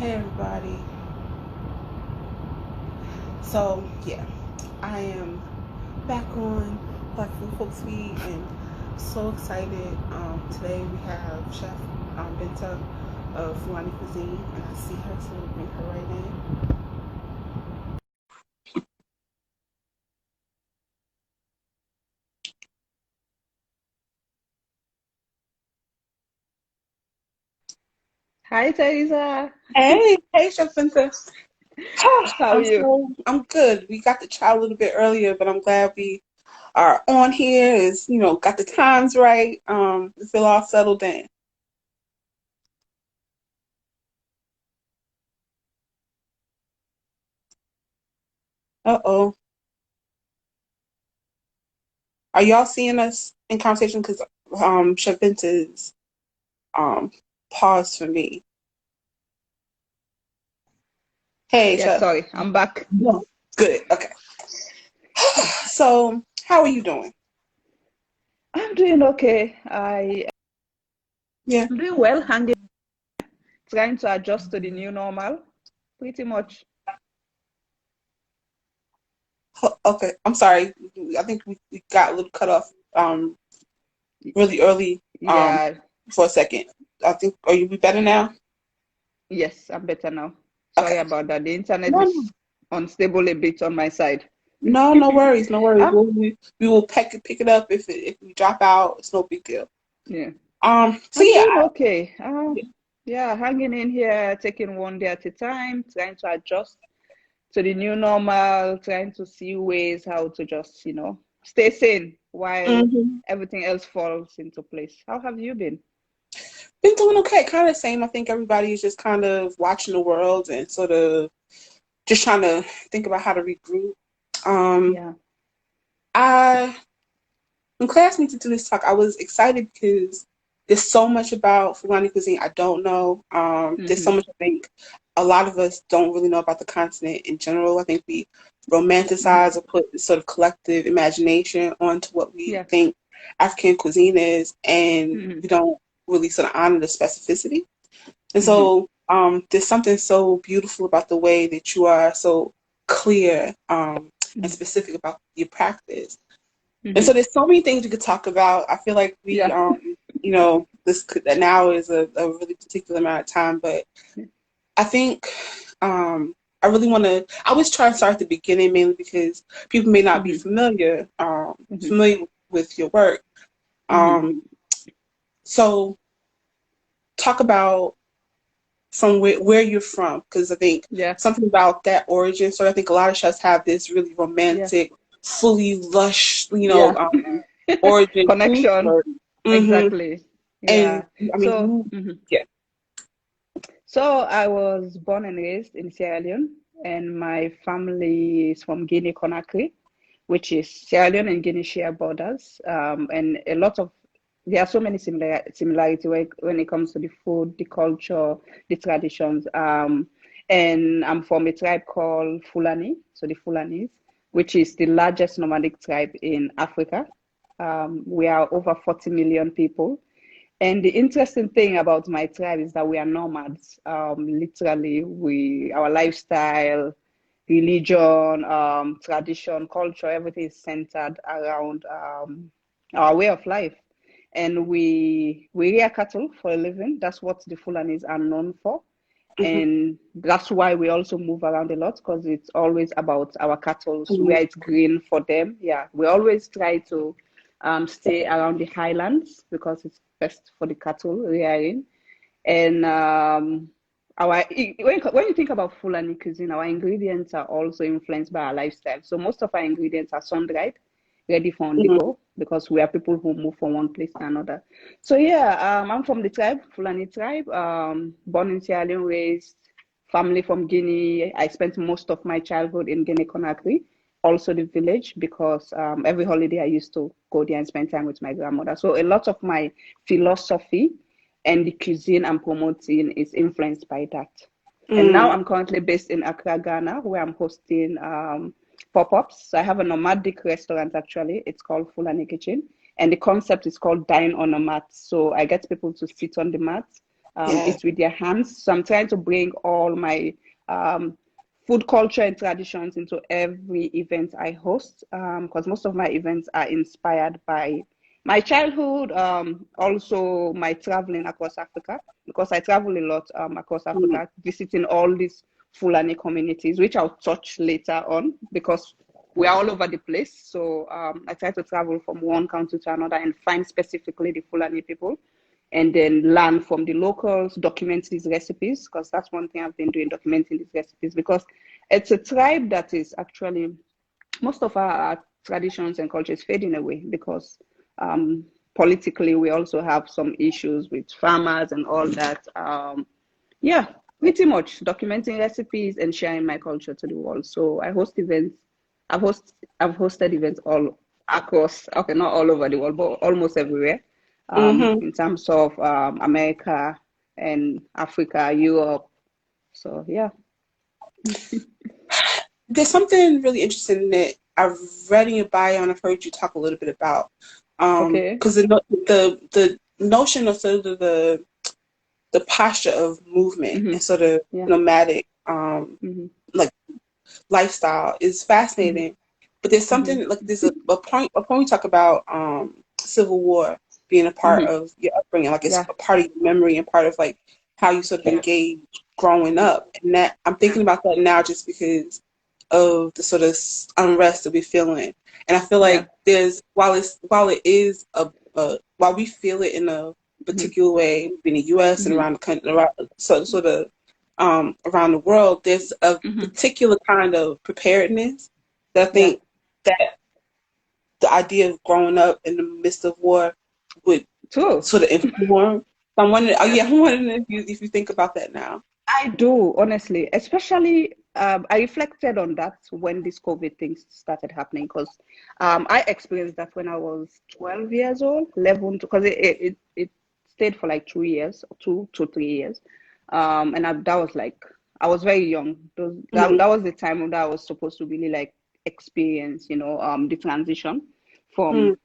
Hey everybody. So yeah, I am back on Black Food Folks Feed and so excited. Today we have Chef Binta of Fulani Cuisine, and I see her, so we'll bring her right in. Hi, Teresa. Hey, Chef Binta. How are you? I'm good. We got the chat a little bit earlier, but I'm glad we are on here. Is got the times right. We feel all settled in. Uh-oh. Are y'all seeing us in conversation? Because Chef Binta's um pause for me. Hey, Yes, Chef. sorry, I'm back. No. Good. Okay. So, how are you doing? I'm doing okay. Yeah. I'm doing well, hanging, trying to adjust to the new normal, pretty much. Okay. I'm sorry. I think we got a little cut off really early Yeah, for a second. I think, are you be better now? yes, I'm better now. Okay. Sorry about that. The internet No, no, is unstable a bit on my side. no worries, no worries. Ah, We will pick it up if we drop out. It's no big deal. yeah, So I'm yeah, doing okay. Yeah, hanging in here, taking one day at a time, trying to adjust to the new normal, trying to see ways how to just, stay sane while hmm everything else falls into place. How have you been? been doing okay. Kind of the same. I think everybody is just kind of watching the world and sort of just trying to think about how to regroup. Um, Yeah. I when class me to do this talk, I was excited because there's so much about Fulani cuisine I don't know. There's so Mm-hmm. much I think a lot of us don't really know about the continent in general. I think we Mm-hmm. romanticize or put this sort of collective imagination onto what we Yeah. think African cuisine is, and Mm-hmm. we don't really sort of honor the specificity. And Mm-hmm. so there's something so beautiful about the way that you are so clear and specific about your practice. And so Mm-hmm. there's so many things we could talk about. I feel like we, Yeah. this could, that now is a really particular amount of time, but I think I really want to. I always try to start at the beginning mainly because people may not be Mm-hmm. Mm-hmm. familiar with your work. Mm-hmm. Um, so talk about from where you're from, because I think Yeah. something about that origin. So I think a lot of chefs have this really Yeah. romantic, fully lush, Yeah. origin food Connection. story. Hmm Exactly. And Yeah. I mean, So, mhm. yeah. So I was born and raised in Sierra Leone, and my family is from Guinea Conakry, which is Sierra Leone and Guinea share borders. And there are so many similarity when it comes to the food, the culture, the traditions. And I'm from a tribe called Fulani, so the Fulanis, which is the largest nomadic tribe in Africa. We are over 40 million people. And the interesting thing about my tribe is that we are nomads. Literally, our lifestyle, religion, tradition, culture, everything is centered around our way of life. And we rear cattle for a living. That's what the Fulanis are known for. hmm And that's why we also move around a lot because it's always about our cattle, hmm where it's green for them. Yeah, we always try to stay around the highlands because it's best for the cattle rearing. And when you think about Fulani cuisine, our ingredients are also influenced by our lifestyle. So most of our ingredients are sun dried, ready for on the hmm go, because we are people who move from one place to another. So yeah, I'm from the tribe, Fulani tribe, born in Sierra Leone, raised family from Guinea. I spent most of my childhood in Guinea Conakry, also the village, because every holiday I used to go there and spend time with my grandmother. So a lot of my philosophy and the cuisine I'm promoting is influenced by that. And now mm I'm currently based in Accra, Ghana, where I'm hosting pop-ups. So I have a nomadic restaurant actually. It's called Fulani Kitchen. And the concept is called Dine on a Mat. So I get people to sit on the mat Yeah. eat with their hands. So I'm trying to bring all my food culture and traditions into every event I host, because most of my events are inspired by my childhood, also my traveling across Africa, because I travel a lot across Mm. Africa, visiting all these Fulani communities, which I'll touch later on because we are all over the place. So I try to travel from one country to another and find specifically the Fulani people and then learn from the locals, document these recipes, because that's one thing I've been doing, documenting these recipes, because it's a tribe that is actually, most of our traditions and cultures fading away because politically we also have some issues with farmers and all that. Yeah, pretty much documenting recipes and sharing my culture to the world. So I host events. I've hosted events all across, okay, not all over the world, but almost everywhere. Mm-hmm. In terms of America and Africa, Europe. So yeah. There's something really interesting that I've read in your bio and I've heard you talk a little bit about. Okay. Because the notion of sort of the posture of movement Mm-hmm. and sort of Yeah. nomadic Mm-hmm. like lifestyle is Mm-hmm. fascinating. But there's Mm-hmm. something like there's a point we talk about Civil War being a part Mm-hmm. of your upbringing, like it's Yeah. a part of your memory and part of like how you sort of Yeah. engage growing up. And that I'm thinking about that now just because of the sort of unrest that we're feeling. And I feel Yeah. like there's while it is while we feel it in a Mm-hmm. particular way in the U.S. and Mm-hmm. around the country, around, sort of around the world, there's a Mm-hmm. particular kind of preparedness that I Yeah. think that the idea of growing up in the midst of war would True. sort of inform. So I'm wondering, oh Yeah. yeah, I'm wondering if you think about that now. I do, honestly. Especially, I reflected on that when this COVID thing started happening because I experienced that when I was 12 years old, 11, because it stayed for like 2 years, 2 to 3 years. And that was like, I was very young. That Mm-hmm. was the time that I was supposed to really like experience, the transition Mm-hmm. from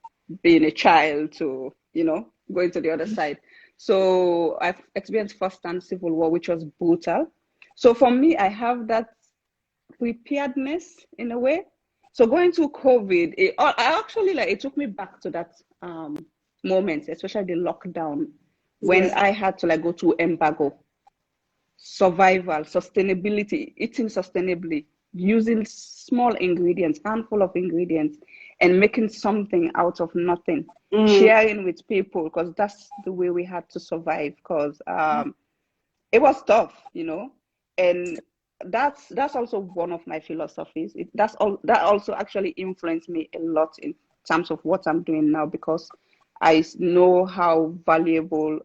being a child to, going to the other side. So I've experienced first-hand civil war, which was brutal. So for me, I have that preparedness in a way. So going through COVID, I actually like it took me back to that moment, especially the lockdown, when Yeah. I had to like go to embargo, survival, sustainability, eating sustainably, using small ingredients, handful of ingredients, and making something out of nothing, Mm-hmm. sharing with people because that's the way we had to survive. Because it was tough. And that's also one of my philosophies. That also actually influenced me a lot in terms of what I'm doing now because I know how valuable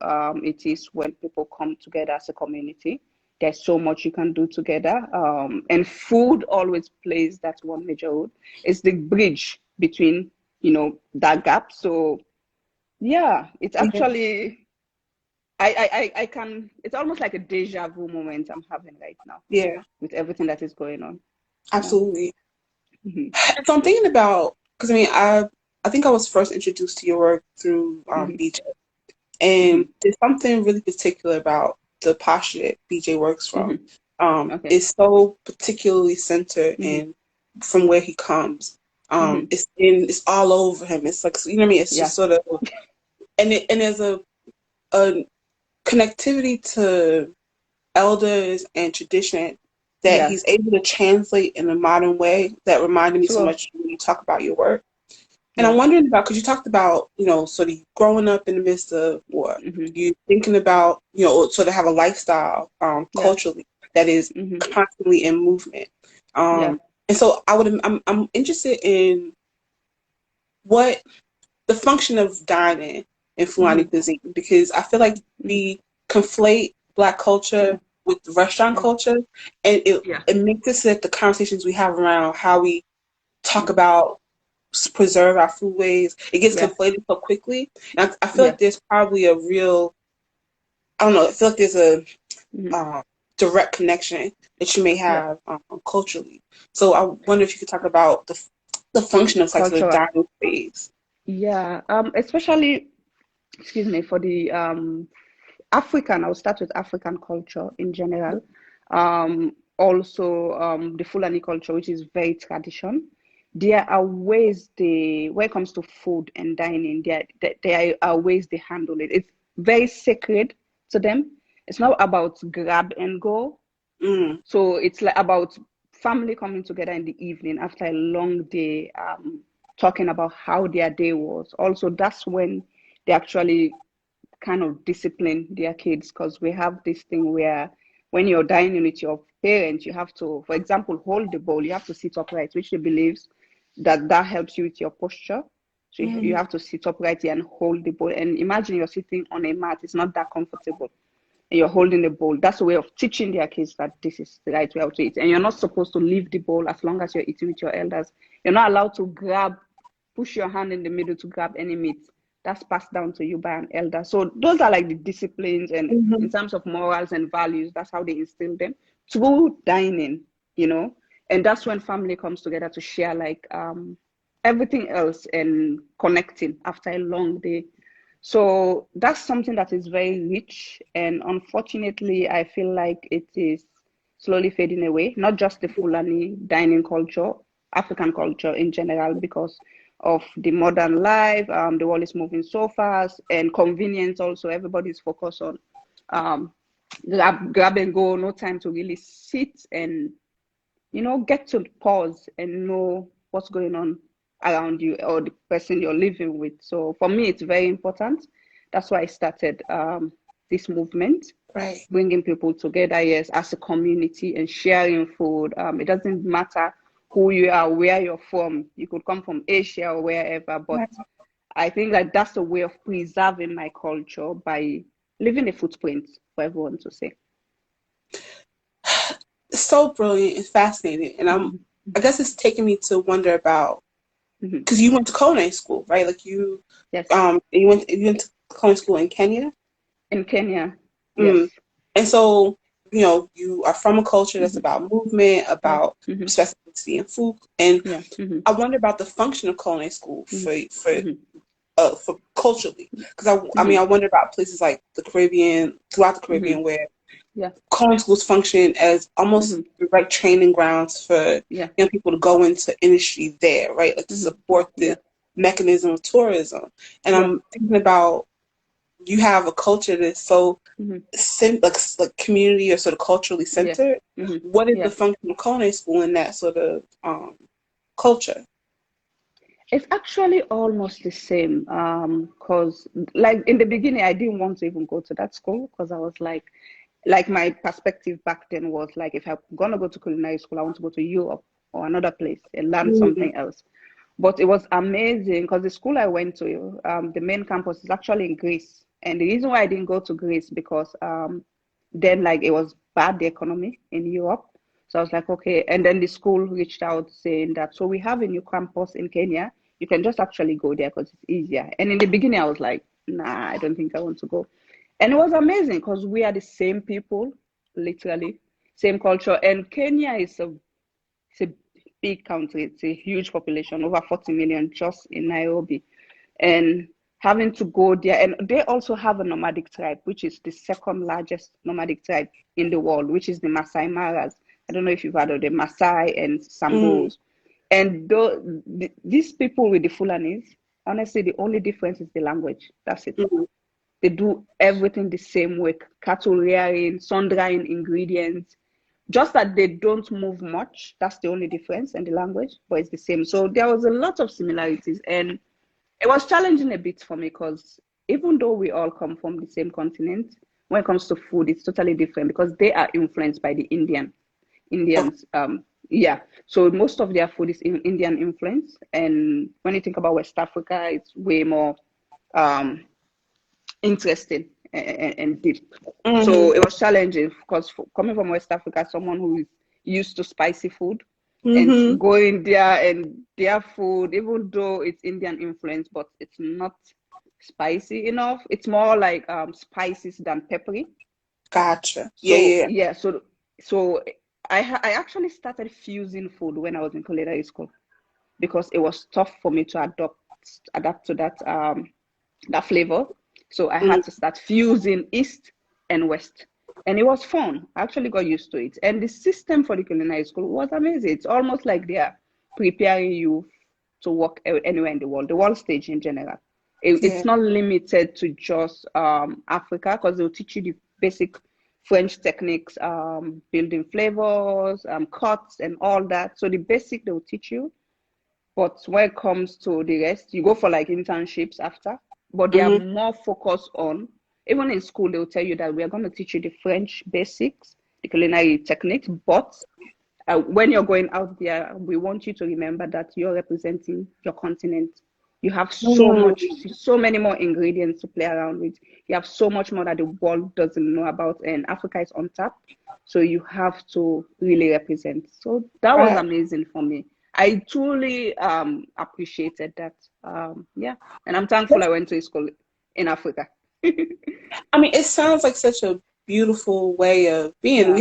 it is when people come together as a community. There's so much you can do together, and food always plays that one major role. It's the bridge between that gap. So yeah, it's Yeah. actually I can, it's almost like a deja vu moment I'm having right now Yeah. with everything that is going on. Yeah. Absolutely. Hmm. And so I'm thinking about because I think I was first introduced to your work through Hmm. BJ, Hmm. and there's something really particular about the posture that BJ works Hmm. from. Okay. It's so particularly centered Hmm. in from where he comes. Hmm. It's all over him. It's like you know what I mean. It's just Yeah. sort of and there's a connectivity to elders and tradition that Yeah. he's able to translate in a modern way that reminded me so True. much when you talk about your work. And I'm Yeah. wondering about, because you talked about, sort of growing up in the midst of war, Hmm. you thinking about, sort of have a lifestyle Yeah. culturally that is Hmm. constantly in movement. Yeah. And so I'm interested in what the function of dining in Fulani Hmm. cuisine, because I feel like Hmm. we conflate Black Yeah. culture with restaurant Yeah. culture, and Yeah. it makes it so that the conversations we have around how we talk Hmm. about preserve our foodways, it gets Yeah. conflated so quickly. And I feel Yeah. like there's probably a real, I don't know, I feel like there's a Hmm. uh, direct connection that you may Yeah. have culturally. So I wonder if you could talk about the function of like sort of Cultural. dining space. Yeah. Especially, excuse me, for the I'll start with African culture in general. Also, the Fulani culture, which is very tradition. There are ways when it comes to food and dining, there are ways they handle it. It's very sacred to them. It's not about grab and go. So it's like about family coming together in the evening after a long day, talking about how their day was. Also, that's when they actually kind of discipline their kids, because we have this thing where when you're dining with your parents, you have to, for example, hold the bowl. You have to sit upright, which they believes that helps you with your posture. So you have to sit upright and hold the bowl. And imagine you're sitting on a mat. It's not that comfortable. And you're holding the bowl. That's a way of teaching their kids that this is the right way to eat. And you're not supposed to leave the bowl as long as you're eating with your elders. You're not allowed to push your hand in the middle to grab any meat. That's passed down to you by an elder. So those are like the disciplines, and in terms of morals and values, that's how they instill them through dining, and that's when family comes together to share like everything else and connecting after a long day. So that's something that is very rich, and unfortunately I feel like it is slowly fading away, not just the Fulani dining culture, African culture in general, because of the modern life. The world is moving so fast, and convenience also. Everybody's focused on grab and go, no time to really sit and get to pause and know what's going on around you or the person you're living with. So for me, it's very important. That's why I started this movement, right, bringing people together, yes, as a community, and sharing food. It doesn't matter who you are, where you're from. You could come from Asia or wherever, but I think that that's a way of preserving my culture by leaving a footprint for everyone to see. So brilliant and fascinating, and I guess it's taking me to wonder about, because you went to culinary school, right? Like you, yes, you went to culinary school in Kenya. In Kenya, yes. And so, you are from a culture that's about movement, about specificity in food, and I wonder about the function of culinary school for culturally, because I mean, I wonder about places like the Caribbean, throughout the Caribbean, where culinary schools function as almost right training grounds for young people to go into industry there, right? Like to support the mechanism of tourism. And I'm thinking about, you have a culture that's so like community or sort of culturally centered. What is the function of culinary school in that sort of culture? It's actually almost the same, because like in the beginning, I didn't want to even go to that school, because I was like my perspective back then was like, if I'm gonna go to culinary school, I want to go to Europe or another place and learn something else. But it was amazing, because the school I went to, the main campus is actually in Greece. And the reason why I didn't go to Greece, because then like it was bad, the economy in Europe. So I was like, okay. And then the school reached out saying that, so we have a new campus in Kenya. You can just actually go there because it's easier. And in the beginning, I was like, nah, I don't think I want to go. And it was amazing, because we are the same people, literally, same culture. And Kenya is a big country. It's a huge population, over 40 million just in Nairobi. And having to go there, and they also have a nomadic tribe, which is the second largest nomadic tribe in the world, which is the Masai Maras. I don't know if you've heard of the Masai and Sambos. And these people with the Fulanis, honestly, the only difference is the language. That's it. They do everything the same way: cattle rearing, sun drying ingredients. Just that they don't move much. That's the only difference in the language, but it's the same. So there was a lot of similarities, and it was challenging a bit for me, because even though we all come from the same continent, when it comes to food, it's totally different, because they are influenced by the Indians. So most of their food is Indian influence, and when you think about West Africa, it's way more interesting and deep. So it was challenging, because coming from West Africa, someone who is used to spicy food, and going there, and their food, even though it's Indian influence, but it's not spicy enough. It's more like spices than peppery. Gotcha. So I actually started fusing food when I was in culinary school, because it was tough for me to adapt to that flavor. So I had to start fusing East and West. And it was fun. I actually got used to it. And the system for the culinary school was amazing. It's almost like they are preparing you to work anywhere in the world stage in general. Yeah. It's not limited to just Africa, because they'll teach you the basic French techniques, building flavors, cuts, and all that. So the basic they'll teach you. But when it comes to the rest, you go for like internships after. But they are Mm-hmm. more focused on, even in school, they'll tell you that we are going to teach you the French basics, the culinary techniques. But when you're going out there, we want you to remember that you're representing your continent. You have so many more ingredients to play around with. You have so much more that the world doesn't know about, and Africa is untapped. So you have to really represent. So that was Right. amazing for me. I truly appreciated that. Yeah, and I'm thankful I went to school in Africa. I mean, it sounds like such a beautiful way of being. Yeah.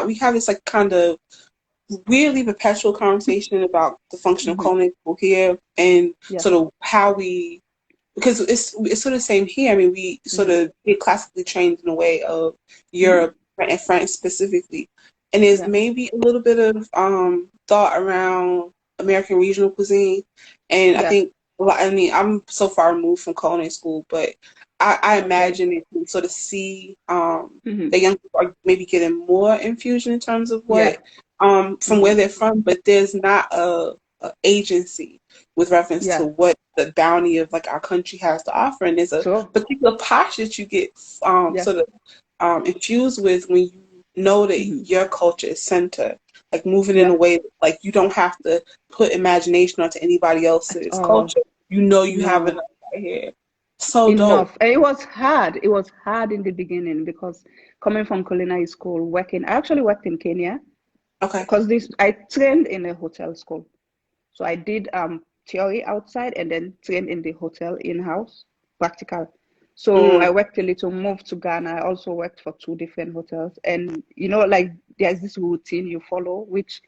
We have this like kind of weirdly perpetual conversation about the function of Hmm. culinary school here and Yeah. sort of how we, because it's sort of the same here. I mean, we sort Hmm. of get classically trained in a way of Hmm. Europe and France specifically, and there's Yeah. maybe a little bit of thought around American regional cuisine, and I Yeah. think. Well, I mean, I'm so far removed from culinary school, but I Okay. imagine it can sort of see Hmm. that young people are maybe getting more infusion in terms of what Yeah. from Hmm. where they're from, but there's not a agency with reference to Yeah. what the bounty of like our country has to offer, and there's a Sure. particular posture that you get Yeah. sort of infused with when you know that Hmm. your culture is center, like moving in a Yeah. way that, like you don't have to put imagination onto anybody At else's all. culture. You know you have No. enough right here. So dope. Enough. And it was hard. It was hard in the beginning because coming from culinary school, working, I actually worked in Kenya Okay. because this I trained in a hotel school. So I did theory outside and then trained in the hotel in-house, practical. So Mm. I worked a little, moved to Ghana. I also worked for two different hotels. And you know, like there's this routine you follow, which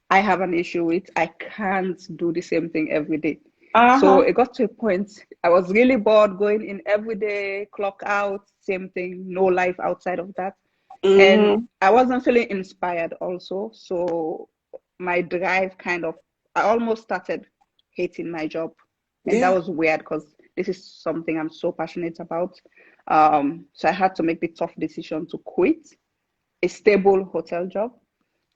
I have an issue with. I can't do the same thing every day. So Uh-huh. it got to a point I was really bored going in every day, clock out, same thing, no life outside of that. And Mm-hmm. I wasn't feeling inspired also. So my drive kind of, I almost started hating my job. And that Yeah. was weird because this is something I'm so passionate about. So I had to make the tough decision to quit a stable hotel job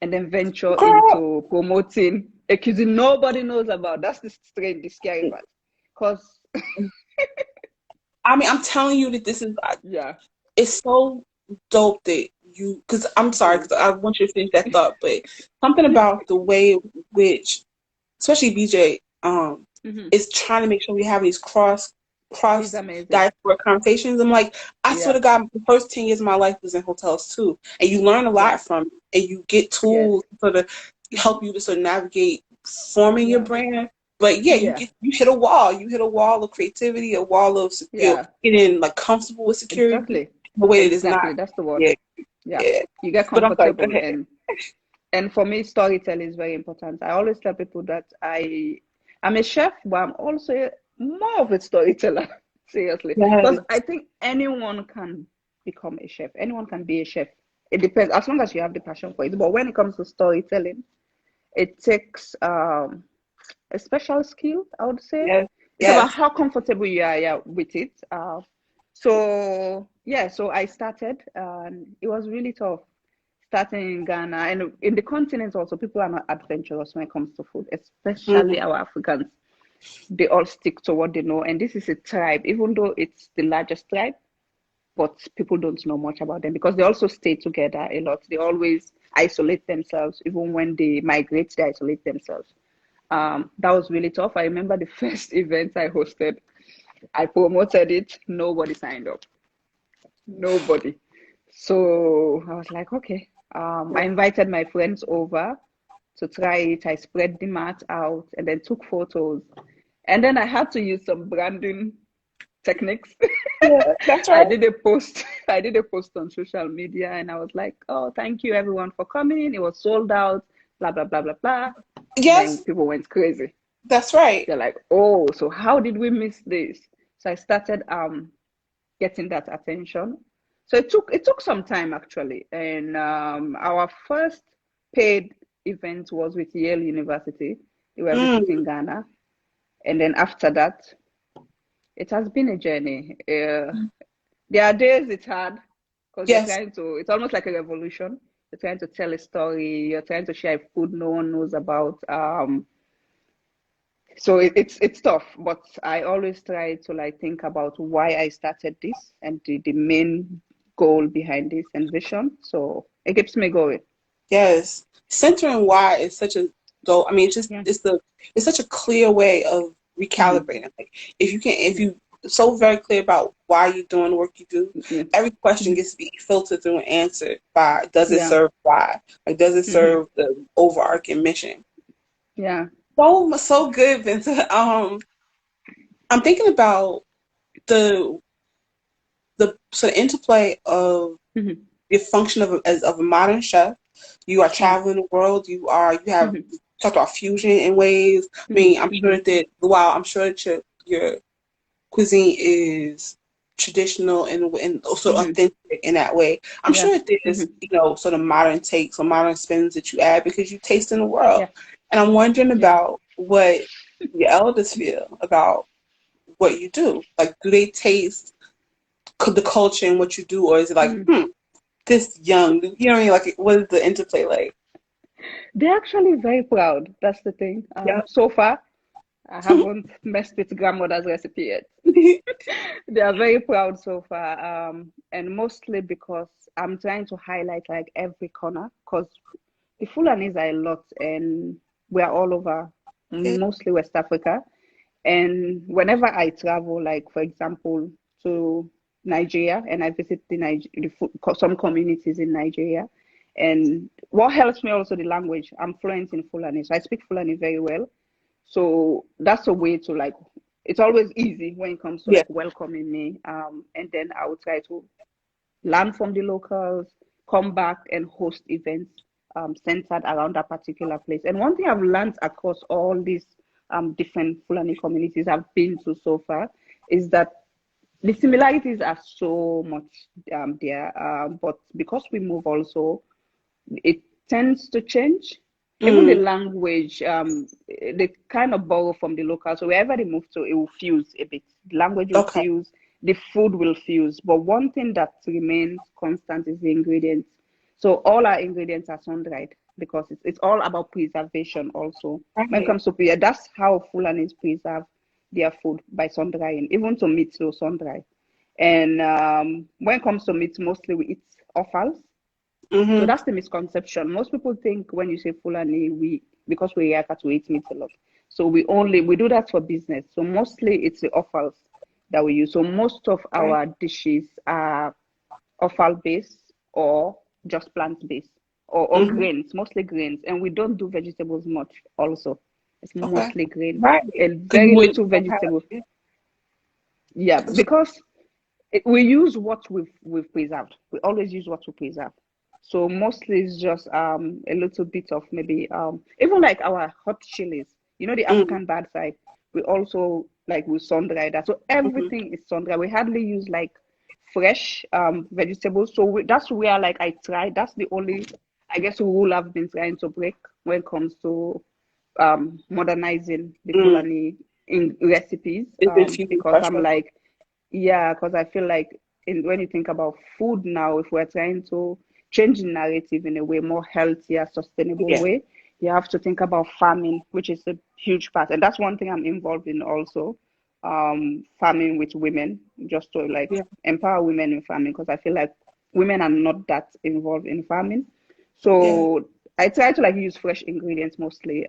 and then venture Girl. into promoting a cuisine nobody knows about. That's the strange, the scary part. Because, I mean, I'm telling you that this is yeah. it's so dope that you because I'm sorry Hmm. because I want you to finish that thought, but something about the way which especially BJ Hmm. is trying to make sure we have these It's cross amazing. diaspora conversations. I'm like, I swear Yeah. to God, the first 10 years of my life was in hotels too, and you learn a Yeah. lot from it, and you get Yes. tools to sort of Hmm. help you to sort of navigate forming your Yeah. brand. But yeah, Yeah. you hit a wall. You hit a wall of creativity, a wall of Yeah. getting like comfortable with security Exactly. in a way that is not. Exactly. That's the word. Yeah, Yeah. yeah. You get But I'm sorry. Go comfortable, ahead. and for me, storytelling is very important. I always tell people that I'm a chef, but I'm also more of a storyteller. Seriously, because Yes. I think anyone can become a chef. Anyone can be a chef. It depends as long as you have the passion for it. But when it comes to storytelling, it takes a special skill, I would say. Yes. It's about Yes. how comfortable you are, yeah, with it. So yeah, so I started, and it was really tough starting in Ghana and in the continent also. People are not adventurous when it comes to food, especially Mm-hmm. our Africans. They all stick to what they know, and this is a tribe, even though it's the largest tribe, but people don't know much about them because they also stay together a lot. They always isolate themselves, even when they migrate, they isolate themselves. That was really tough. I remember the first event I hosted. I promoted it. Nobody signed up. Nobody. So I was like, okay. I invited my friends over to try it. I spread the mat out and then took photos. And then I had to use some branding techniques. Yeah, that's I right. did a post. I did a post on social media and I was like, oh, thank you everyone for coming. It was sold out, blah, blah, blah, blah, blah. And then Yes, people went crazy. that's right. They're like, oh, so how did we miss this? So I started getting that attention. So it took some time actually, and our first paid event was with Yale University. They were Mm, visiting Ghana, and then after that, it has been a journey. There are days it's hard because you're yes, trying to. It's almost like a revolution. You're trying to tell a story. You're trying to share food no one knows about. So it's tough, but I always try to like think about why I started this and the main goal behind this and vision. So it keeps me going. yes. Centering why is such a goal. I mean, Yeah. it's such a clear way of Hmm. recalibrating. Like if you so very clear about why you're doing the work you do, Yeah. every question Hmm. gets to be filtered through and answered by does it Yeah. serve why? Like does it Hmm. serve the overarching mission? Yeah. So good, Binta. I'm thinking about the the sort of interplay of Hmm. the function of of a modern chef. You are Yeah. traveling the world. You have Hmm. talked about fusion in ways. I Hmm. mean, Hmm. I'm sure that your cuisine is traditional and also Hmm. authentic in that way. I'm Yeah. sure that Hmm. there's, sort of modern takes or modern spins that you add because you taste in the world. Yeah. And I'm wondering Yeah. about what your elders feel about what you do. Like, do they taste the culture and what you do, or is it like, Mm. this young, you know what I mean? Like, what is the interplay like? They're actually very proud. That's the thing. Yeah. So far, I haven't messed with grandmother's recipe yet. They are very proud so far, and mostly because I'm trying to highlight like every corner, because the Fulanis are a lot, and we are all over, Yeah. mostly West Africa. And whenever I travel, like for example, to Nigeria, and I visit some communities in Nigeria, and what helps me also the language. I'm fluent in Fulani, so I speak Fulani very well. So that's a way to like, it's always easy when it comes to Yeah. like welcoming me. And then I would try to learn from the locals, come back and host events centered around that particular place. And one thing I've learned across all these different Fulani communities I've been to so far is that the similarities are so much there, but because we move also, it tends to change. Even the Mm, language, they kind of borrow from the local. So wherever they move to, it will fuse a bit. The language will okay. fuse, the food will fuse. But one thing that remains constant is the ingredients. So all our ingredients are sun-dried because it's all about preservation also. When it Right. comes to that's how Fulanis preserve their food by sun-drying. Even to meat, so sun-dry. And when it comes to meat, mostly we eat offals. So Mm-hmm. that's the misconception. Most people think when you say Fulani, we because we are to eat meat a lot. So we do that for business. So mostly it's the offals that we use. So most of Right. our dishes are offal based or just plant based or Mm-hmm. grains, mostly grains. And we don't do vegetables much also. It's Okay. mostly grains Right. and Because very you little wouldn't have vegetable. it. Yeah, because we use what we've preserved. We always use what we preserve. So mostly it's just a little bit of maybe even like our hot chilies. You know the Mm, African bad side. We also like we sun dry that. So mm-hmm. everything is sun dry. We hardly use like fresh vegetables. So that's where like I try. That's the only I guess rule I've been trying to break when it comes to modernizing the Mm. Fulani in recipes. It's infusing Because fresh I'm water. like yeah, because I feel like when you think about food now, if we're trying to change the narrative in a way more healthier, sustainable Yeah. way, you have to think about farming, which is a huge part. And that's one thing I'm involved in also, farming with women, just to like Yeah. empower women in farming, because I feel like women are not that involved in farming. Yeah. So I try to like use fresh ingredients mostly.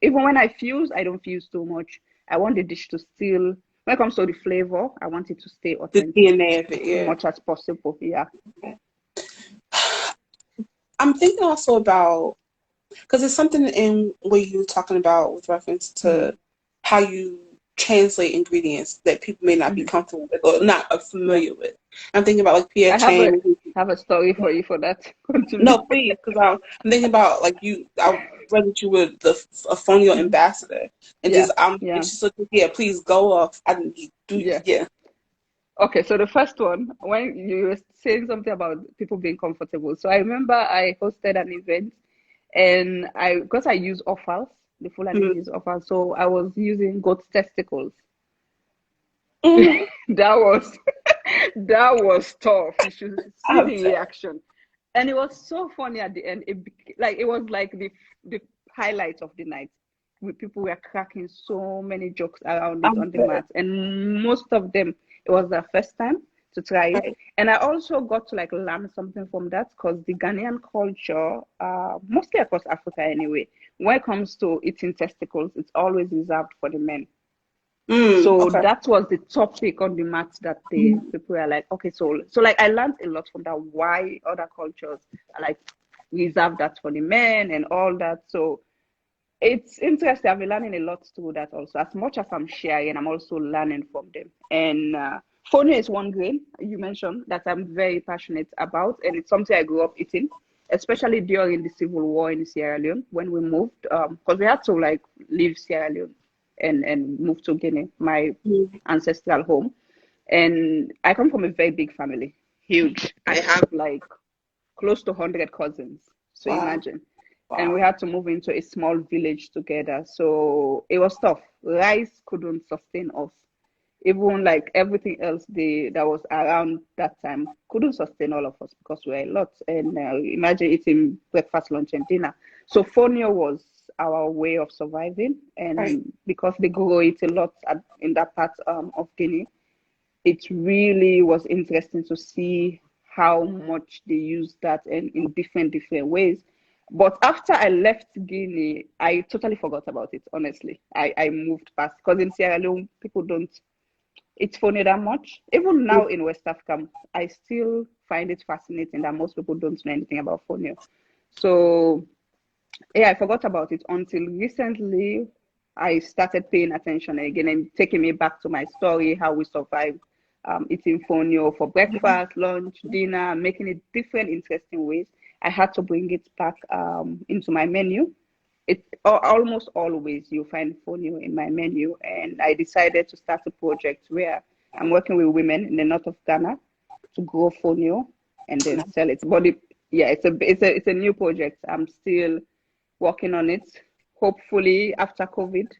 Even when I fuse, I don't fuse too much. I want the dish to still when it comes to the flavor, I want it to stay The authentic DNA of it. as Yeah. much as possible. Yeah. I'm thinking also about because there's something in what you were talking about with reference Hmm. to how you translate ingredients that people may not be Hmm. comfortable with or not Yeah. familiar with. I'm thinking about like Pierre I Chang. have a story for you for that. Continue. No, please, because I'm thinking about like you. I read that you were a Fonio Hmm. ambassador, and Yeah. just I'm Yeah. it's just like yeah, please go off. I didn't do Yeah. yeah. Okay, so the first one, when you were saying something about people being comfortable. So I remember I hosted an event and because I use offals, the Fulani Mm. use offals, so I was using goat testicles. Mm. That was that was tough. You should see I'm the sorry. reaction. And it was so funny at the end. It was like the highlight of the night. People were cracking so many jokes around it I'm on the sorry. mat, and most of them it was their first time to try it. Right. And I also got to like learn something from that because the Ghanaian culture, mostly across Africa anyway, when it comes to eating testicles, it's always reserved for the men. Mm. So Okay. that was the topic on the mat that the Mhm. people were like, okay, so like I learned a lot from that. Why other cultures are like reserve that for the men and all that. So it's interesting. I've been learning a lot through that also. As much as I'm sharing, I'm also learning from them. And fonio is one grain you mentioned that I'm very passionate about, and it's something I grew up eating, especially during the civil war in Sierra Leone when we moved, because we had to like leave Sierra Leone and move to Guinea, my Mhm. ancestral home. And I come from a very big family, huge. I have like close to 100 cousins. So Wow. imagine. And we Wow. had to move into a small village together. So it was tough. Rice couldn't sustain us. Even like everything else that was around that time couldn't sustain all of us because we were a lot. And imagine eating breakfast, lunch, and dinner. So fonio was our way of surviving. Right. And because they grow it a lot in that part of Guinea, it really was interesting to see how much they use that and in different ways. But after I left Guinea, I totally forgot about it, honestly. I moved past because in Sierra Leone, people don't eat funny that much. Even now in West Africa, I still find it fascinating that most people don't know anything about funny. So yeah, I forgot about it until recently. I started paying attention again and taking me back to my story, how we survived eating fonio for Mhm. breakfast, lunch, dinner, making it different, interesting ways. I had to bring it back into my menu. Almost always you find fonio in my menu, and I decided to start a project where I'm working with women in the north of Ghana to grow fonio and then sell it. But yeah, it's a new project. I'm still working on it. Hopefully, after COVID,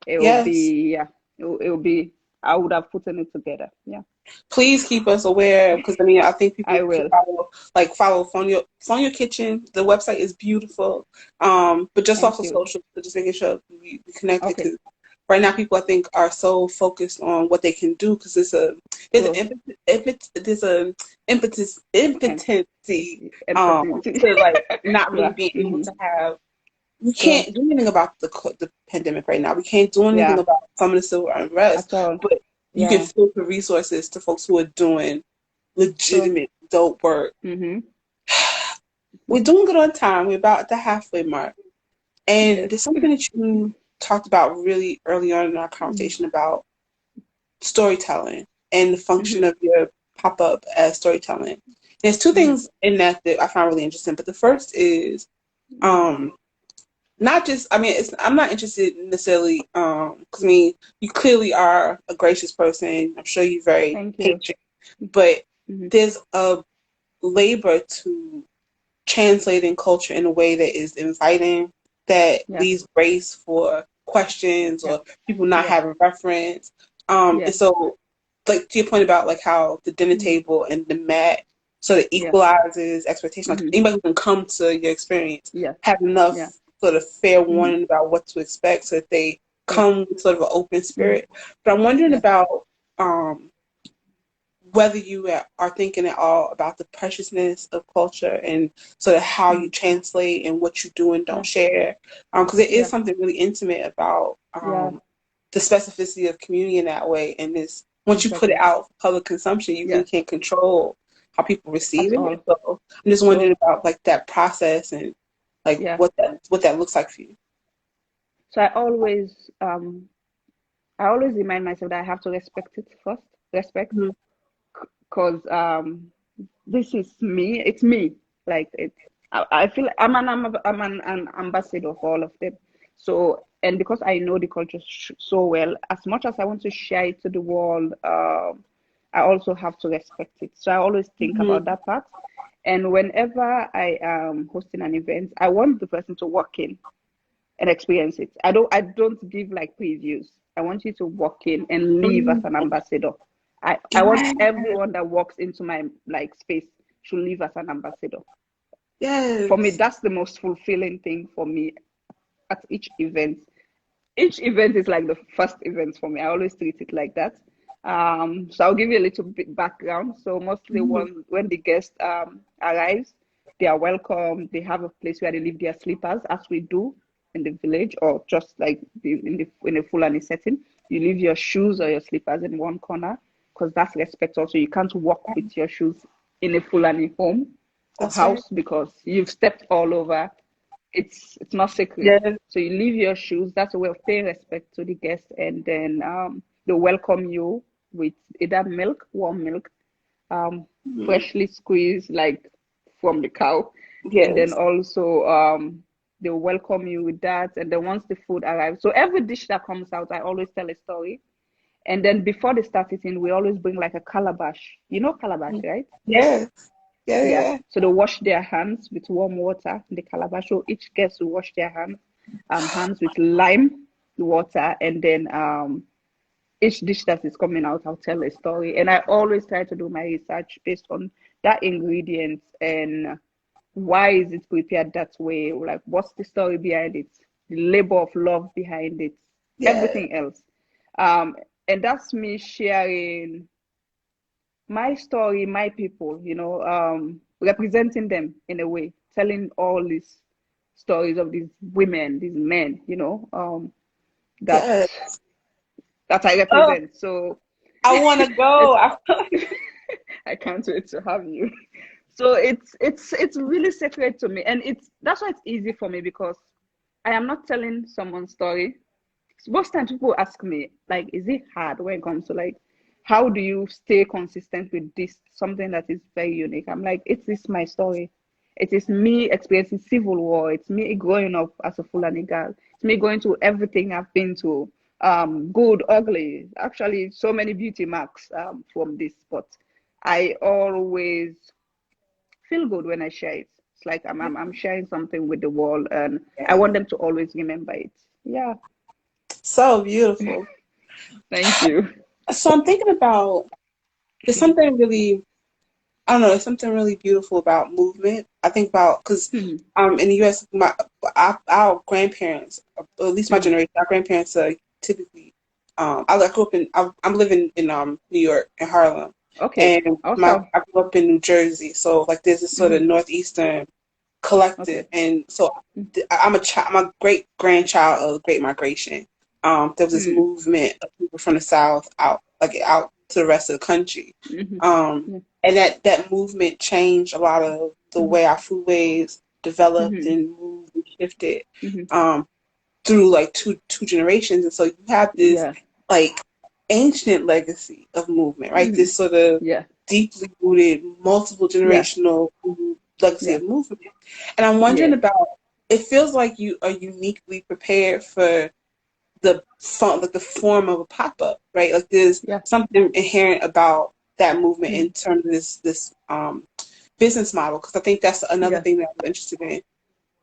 it will Yes. be, yeah, it will be, I would have put it together. Yeah, Please keep us aware because I mean I think I people should will. follow Fonio Kitchen. The website is beautiful. But just Thank also you. social, so just making sure we connected Okay, because right now people I think are so focused on what they can do because there's an true. there's a And impotency empathy. to like not really Yeah, being able mm-hmm. to have. We True. can't do anything about the pandemic right now. We can't do anything Yeah, about some of the civil unrest, at all. but you can Yeah, filter resources to folks who are doing true. legitimate dope work. Mm-hmm. We're doing good on time. We're about at the halfway mark. And Yes. there's something that you talked about really early on in our Mm-hmm. conversation about storytelling and the function Mm-hmm. of your pop-up as storytelling. There's two Mm-hmm. things in that I found really interesting, but the first is Mm-hmm. not just I mean it's I'm not interested necessarily because I mean you clearly are a gracious person. I'm sure you're very Thank you. patient, but Mm-hmm. there's a labor to translating culture in a way that is inviting, that Yeah, leaves grace for questions yeah, or people not yeah, having reference. And yes. so, like to your point about like how the dinner Mm-hmm. table and the mat sort of Yeah. equalizes expectation. Like Mm-hmm. anybody who can come to your experience Yeah, have enough yeah. sort of fair Mm-hmm. warning about what to expect, so that they Yeah. come with sort of an open Mm-hmm. spirit. But I'm wondering Yeah. about um whether you are thinking at all about the preciousness of culture and sort of how you Mm-hmm. translate and what you do and don't Yeah. share. Because it is Yeah. something really intimate about Yeah. the specificity of community in that way. And this, once you put it Exactly. out for public consumption, you really Yes. can't control how people At receive it. all. So I'm just wondering True. about like that process and like Yeah. what that looks like for you. So I always remind myself that I have to respect it first. Respect. Mhm. Because this is me. It's me. Like it. I feel I'm an ambassador for all of them. So and because I know the culture so well, as much as I want to share it to the world, I also have to respect it. So I always think about that part. And whenever I am hosting an event, I want the person to walk in and experience it. I don't give like previews. I want you to walk in and leave as an ambassador. I want Yes. everyone that walks into my like space should leave as an ambassador. For me, Yes. that's the most fulfilling thing for me at each event. Each event is like the first event for me. I always treat it like that. So I'll give you a little bit background. So mostly Mhm. when the guest arrives, they are welcome. They have a place where they leave their slippers, as we do in the village, or just like in the Fulani setting. You leave your shoes or your slippers in one corner because that's respect. Also, you can't walk with your shoes in a Fulani home or That's right. house because you've stepped all over. It's not sacred. Yes. So you leave your shoes. That's a way of paying respect to the guest, and then they welcome you with either milk, warm milk, Mhm. freshly squeezed like from the cow, and then Yes. also they welcome you with that. And then once the food arrives, so every dish that comes out, I always tell a story. And then before they start eating, we always bring like a calabash. You know calabash, right? Yes. Yeah. Yeah. Yeah. So they wash their hands with warm water in the calabash. So each guest will wash their hands with lime water, and then each dish that is coming out, I'll tell a story. And I always try to do my research based on that ingredient and why is it prepared that way? Like what's the story behind it? The labor of love behind it, Yeah. everything else. Um, and that's me sharing my story, my people, representing them in a way, telling all these stories of these women, these men, that Yeah. that I Oh, represent. So I want to go. it's I can't wait to have you. So it's really sacred to me, and it's that's why it's easy for me because I am not telling someone's story. Most times people ask me, like, is it hard when it comes to like, how do you stay consistent with this, something that is very unique? I'm like, it is my story. It is me experiencing civil war. It's me growing up as a Fulani girl. It's me going through everything I've been to, good, ugly, actually, so many beauty marks from this. But I always feel good when I share it. It's like I'm sharing something with the world, and I Yeah. want them to always remember it. Yeah. So beautiful. Thank you. So I'm thinking about there's something really I don't know. There's something really beautiful about movement. I think about because Mhm, in the U.S. Our grandparents, or at least my mhm. generation, our grandparents are typically. I grew up in. I'm living in New York in Harlem, Okay. and Awesome. I grew up in New Jersey. So like there's this sort of Hmm. northeastern collective, Okay. and so Mm, I'm a great grandchild of the Great Migration. There was this mm, movement of people from the South out to the rest of the country, mhm, um, yeah, and that movement changed a lot of the mhm, way our foodways developed mhm, and moved and shifted mhm. um, through like two generations, and so you have this Yeah. like ancient legacy of movement, right? Mhm. This sort of Yeah. deeply rooted, multiple Yeah. generational legacy Yeah. of movement. And I'm wondering Yeah. about, it feels like you are uniquely prepared for like the form of a pop-up, right? Like there's Yeah. something inherent about that movement Mm, in terms of this business model, because I think that's another yeah. thing that I'm interested in.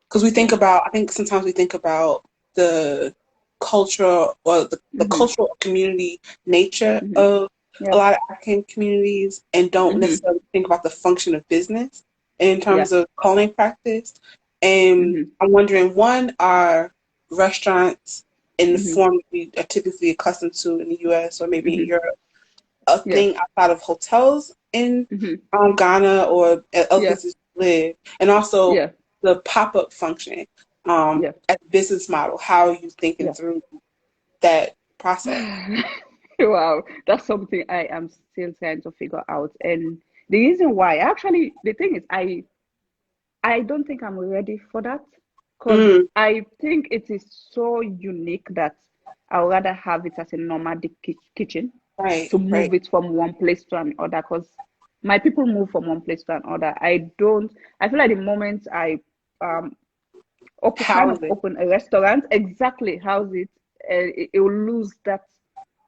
Because Yeah. I think sometimes we think about the culture or the Mhm. cultural community nature Mhm. of a Yeah. lot of African communities and don't Mhm. necessarily think about the function of business in Yeah. terms of calling practice. And Mhm. I'm wondering, one, are restaurants in the Mhm. form we are typically accustomed to in the US or maybe in Mhm. Europe a Yeah. thing outside of hotels in Mhm. Ghana or at other Yeah. places you live, and also Yeah. the pop up function Yeah. as a business model. How are you thinking Yeah. through that process? Wow, that's something I am still trying to figure out. And the reason why, actually, the thing is, I don't think I'm ready for that because Mm, I think it is so unique that I would rather have it as a nomadic kitchen right, to right. move it from one place to another because my people move from one place to another. I feel like the moment I um kind House of it. open a restaurant, exactly house it, it will lose that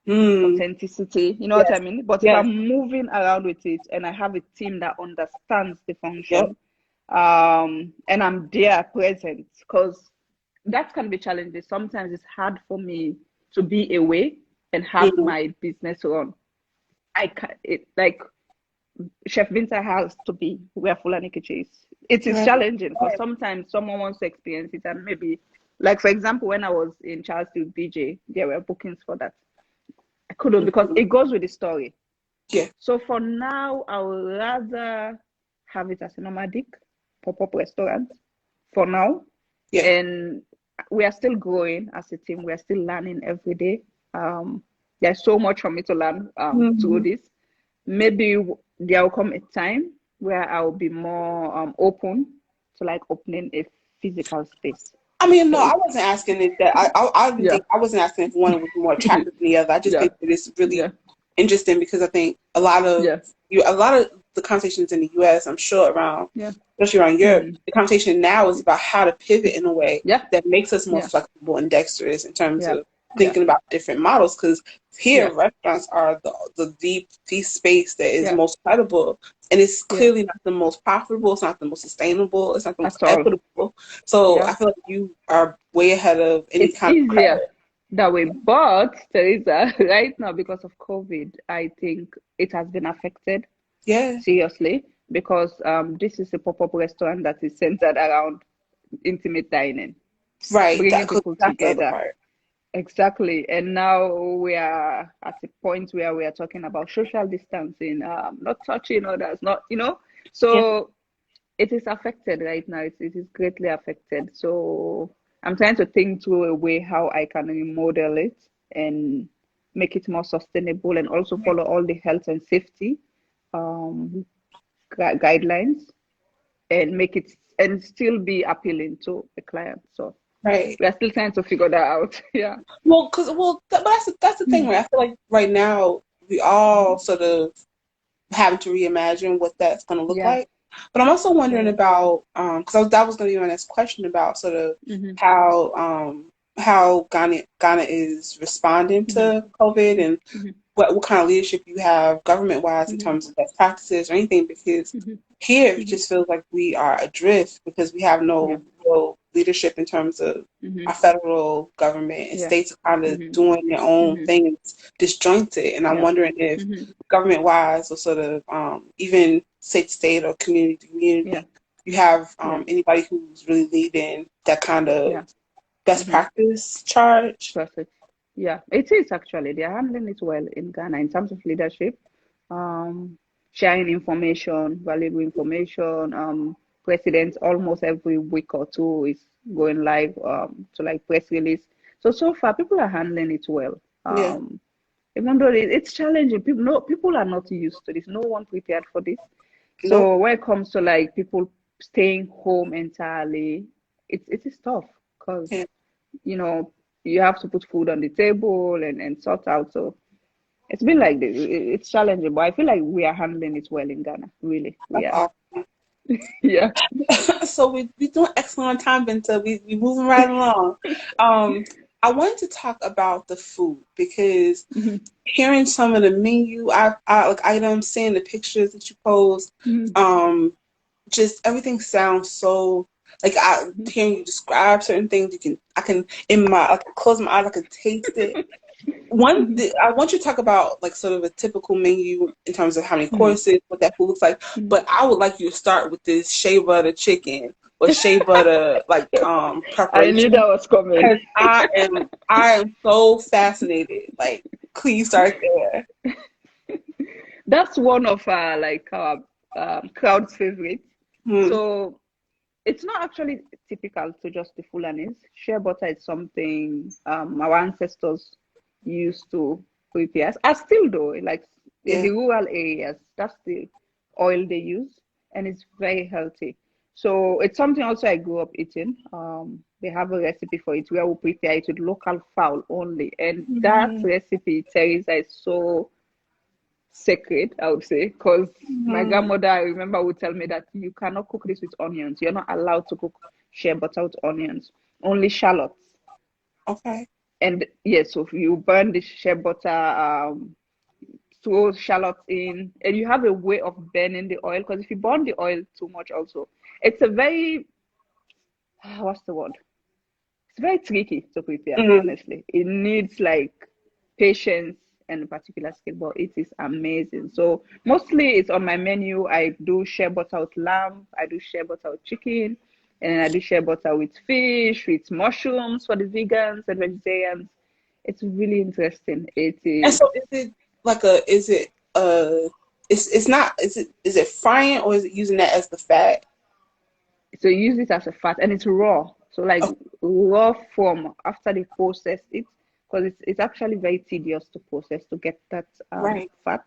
authenticity. You know what I Yes. mean? But if Yes. I'm moving around with it and I have a team that understands the Yep. function, and I'm there present, because that can be challenging. Sometimes it's hard for me to be away and have Mm. my business run. I can it like Chef Binta has to be where Fulani Kitchen is. It is Right. challenging because Right. sometimes someone wants to experience it, and maybe, like for example, when I was in Charleston, BJ, there were bookings for that. I couldn't because Mhm. it goes with the story. Yeah. So for now, I would rather have it as a nomadic pop-up restaurant for now. Yeah. And we are still growing as a team. We are still learning every day. There's so much for me to learn through Mhm. this. Maybe there will come a time where I'll be more open to like opening a physical space. I mean, no, So I it's wasn't asking if that. I didn't yeah, think I wasn't asking if one was more attractive than the other. I just yeah, think that it's really yeah, interesting because I think yeah, a lot of the conversations in the U.S. I'm sure around, yeah, especially around Europe, mm, the conversation now is about how to pivot in a way yeah, that makes us more yeah, flexible and dexterous in terms yeah, of yeah, thinking about different models. Because here, yeah, restaurants are the space that is yeah, most credible, and it's yeah. clearly not the most profitable. It's not the most sustainable. It's not the most At all. equitable. So Yeah. I feel like you are way ahead of any It's kind of easier credit. that way. But Teresa, right now, because of COVID, I think it has been affected Yeah, seriously because this is a pop-up restaurant that is centered around intimate dining, right. bringing people That's the other together. part. Exactly. And now we are at a point where we are talking about social distancing, not touching others, not, Yeah, so it is affected right now. It is greatly affected. So I'm trying to think through a way how I can remodel it and make it more sustainable and also follow all the health and safety um, guidelines and make it and still be appealing to the client. So right. we are still trying to figure that out. Yeah. But that's the thing, Mm. right? I feel like right now we all sort of having to reimagine what that's going to look Yeah. like. But I'm also wondering Yeah. about because that was going to be my next question about sort of Hmm. how Ghana is responding Hmm. to COVID and Hmm. what kind of leadership you have government wise in Hmm. terms of best practices or anything because Hmm. here it Hmm. just feels like we are adrift because we have Yeah. no real leadership in terms of Hmm. our federal government and Yeah. states are kind of Hmm. doing their own Hmm. thing and it's disjointed and I'm Yeah. wondering if Hmm. government wise or sort of even state to state or community to Yeah. community you have Yeah. anybody who's really leading that kind of Yeah. best Hmm. practice charge. Perfect. Yeah, it is actually. They're handling it well in Ghana in terms of leadership, um, sharing information, valuable information. President almost every week or two is going live to like press release. So far people are handling it well. Yeah. Even though it's challenging, people are not used to this. No one prepared for this. Nope. So when it comes to like people staying home entirely, it is tough because Yeah. you know, you have to put food on the table and sort out. So it's been like this. It's challenging, but I feel like we are handling it well in Ghana. Really, we That's are. awesome. Yeah. So we doing excellent time, Binta. We moving right along. Um, I wanted to talk about the food because Hmm. hearing some of the menu I like items, seeing the pictures that you post, Hmm. um, just everything sounds so like I hearing you describe certain things. I can in my like close my eyes, I can taste it. Hmm. I want you to talk about like sort of a typical menu in terms of how many Hmm. courses, what that food looks like. Hmm. But I would like you to start with this shea butter chicken or shea butter like I knew preparation that was coming. because I am so fascinated. Like, please start there. That's one of our crowd's favorite. Hmm. So it's not actually typical to just the Fulanis. Shea butter is something our ancestors used to prepare. I still do, like in Yeah. the rural areas, that's the oil they use, and it's very healthy. So it's something also I grew up eating. They have a recipe for it where we prepare it with local fowl only, and that Hmm. recipe, Teresa, is so sacred, I would say, because my Hmm. grandmother, I remember, would tell me that you cannot cook this with onions. You're not allowed to cook shea butter with onions, only shallots. Okay. And yes, so you burn the shea butter, throw shallots in, and you have a way of burning the oil, because if you burn the oil too much also, it's a very, what's the word? It's very tricky to prepare, Mm. honestly. It needs like patience and a particular skill, but it is amazing. So mostly it's on my menu. I do shea butter with lamb, I do shea butter with chicken, and I do shea butter with fish, with mushrooms for the vegans and vegetarians. It's really interesting. It And is. so is it like a is it it's not is it frying or is it using that as the fat? So you use it as a fat, and it's raw. So like Oh, raw form after they process it, because it's actually very tedious to process to get that right. fat.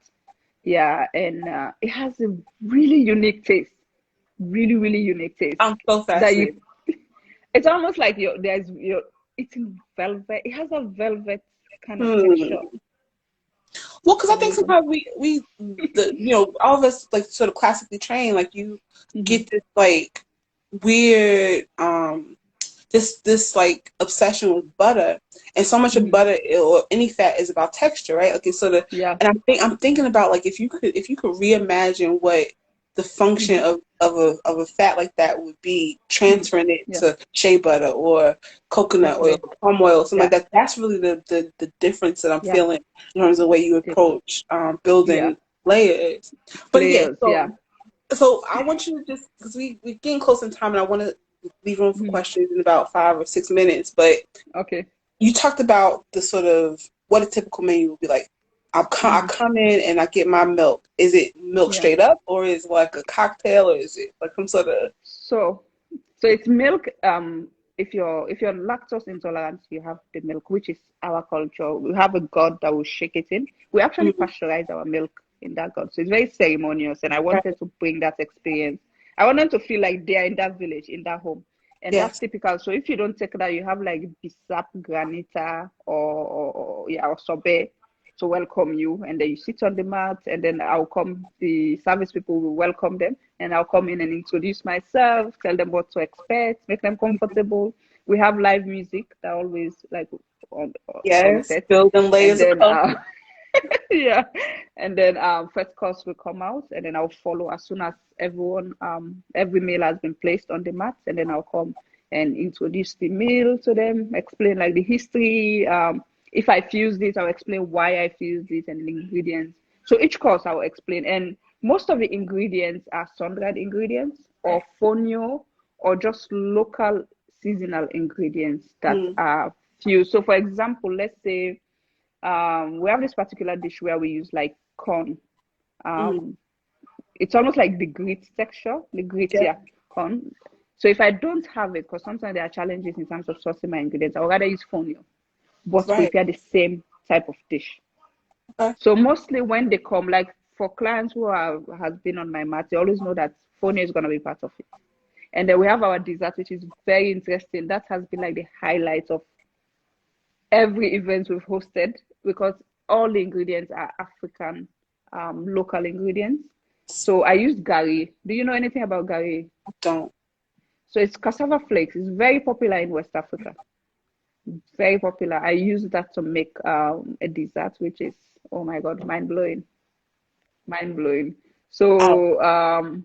Yeah, and it has a really unique taste. Really, really unique taste. I'm so That fascinated. you, it's almost like you're eating velvet. It has a velvet kind of texture. Hmm. Well, because I think Amazing. sometimes all of us like sort of classically trained, like you Hmm. get this like weird this like obsession with butter, and so much of Hmm. butter or any fat is about texture, right? Okay, so Yeah. and I'm thinking about like if you could reimagine what the function Hmm. of a fat like that would be, Hmm. transferring it Yeah. to shea butter or coconut oil, Totally. palm oil, something like Yeah. that. That's really the difference that I'm Yeah. feeling in terms of the way you Different. approach Yeah. building layers. But yeah, Layers. Yeah. so I want you to just because we're getting close in time, and I want to leave room for Hmm. questions in about 5 or 6 minutes. But Okay. you talked about the sort of what a typical menu would be like. I Hmm. come in and I get my milk. Is it milk Yeah. straight up, or is it like a cocktail, or is it like some sort of So, so it's milk. If you're lactose intolerant, you have the milk, which is our culture. We have a god that will shake it in. We actually mm, pasteurize our milk in that god, so it's very ceremonious. And I right? wanted to bring that experience. I want them to feel like they are in that village, in that home, and that's Yes, typical. So if you don't take that, you have like bisap, granita, or yeah, or sorbet to welcome you, and then you sit on the mat, and then I'll come. The service people will welcome them, and I'll come in and introduce myself, tell them what to expect, make them comfortable. We have live music that always like on yes, set, building and layers of then color. yeah, and then first course will come out, and then I'll follow as soon as every meal has been placed on the mat, and then I'll come and introduce the meal to them, explain like the history. If I fused it, I'll explain why I fused it and the ingredients. So each course I'll explain, and most of the ingredients are sun-dried ingredients or fonio or just local seasonal ingredients that Mm, are fused. So for example, let's say we have this particular dish where we use like corn. mm, Um, it's almost like the grit texture, the grit, yeah, yeah, corn. So if I don't have it, because sometimes there are challenges in terms of sourcing my ingredients, I would rather use fonio, but right. prepare the same type of dish. Okay. So mostly when they come, like for clients who has been on my mat, they always know that fonio is gonna be part of it. And then we have our dessert, which is very interesting. That has been like the highlight of every event we've hosted, because all the ingredients are African, local ingredients. So I used gari. Do you know anything about gari? Don't. So it's cassava flakes. It's very popular in West Africa. Very popular. I use that to make a dessert, which is, oh my God, mind blowing. Mind blowing. Oh, So